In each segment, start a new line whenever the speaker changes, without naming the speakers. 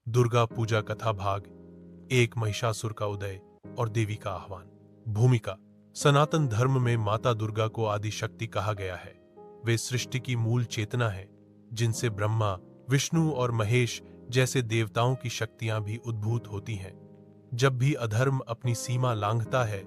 दुर्गा पूजा कथा भाग एक। महिषासुर का उदय और देवी का आह्वान। भूमिका। सनातन धर्म में माता दुर्गा को आदि शक्ति कहा गया है। वे सृष्टि की मूल चेतना है, जिनसे ब्रह्मा, विष्णु और महेश जैसे देवताओं की शक्तियां भी उद्भूत होती हैं। जब भी अधर्म अपनी सीमा लांघता है,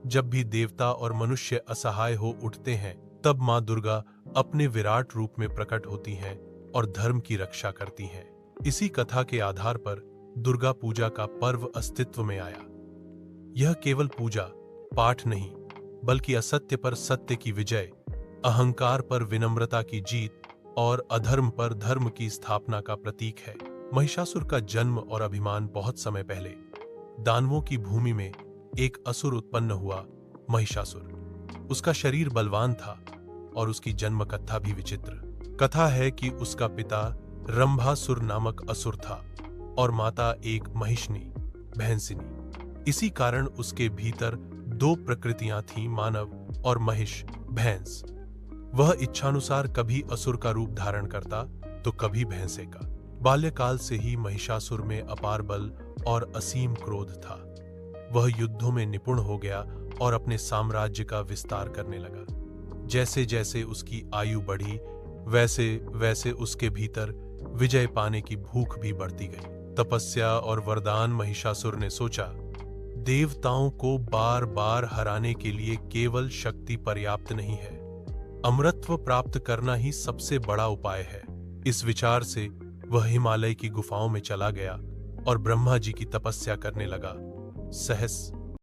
जब भी देवता और मनुष्य असहाय हो उठते हैं, तब मां दुर्गा अपने विराट रूप में प्रकट होती हैं और धर्म की रक्षा करती हैं। इसी कथा के आधार पर दुर्गा पूजा का पर्व अस्तित्व में आया। यह केवल पूजा पाठ नहीं, बल्कि असत्य पर सत्य की विजय, अहंकार पर विनम्रता की जीत और अधर्म पर धर्म की स्थापना का प्रतीक है। महिषासुर का जन्म और अभिमान। बहुत समय पहले दानवों की भूमि में एक असुर उत्पन्न हुआ, महिषासुर। उसका शरीर बलवान था और उसकी जन्म कथा भी विचित्र। कथा है कि उसका पिता रंभासुर नामक असुर था और माता एक महिषनी, भैंसिनी। इसी कारण उसके भीतर दो प्रकृतियां थीं, मानव और महिष, भैंस। वह इच्छानुसार कभी असुर का रूप धारण करता तो कभी भैंसे का। बाल्यकाल से ही महिषासुर में अपार बल और असीम क्रोध था। वह युद्धों में निपुण हो गया और अपने साम्राज्य का विस्तार करने लगा। जैसे जैसे उसकी आयु बढ़ी, वैसे वैसे उसके भीतर विजय पाने की भूख भी बढ़ती गई। तपस्या और वरदान। महिषासुर ने सोचा, देवताओं को बार बार हराने के लिए केवल शक्ति पर्याप्त नहीं है, अमरत्व प्राप्त करना ही सबसे बड़ा उपाय है। इस विचार से वह हिमालय की गुफाओं में चला गया और ब्रह्मा जी की तपस्या करने लगा। सहस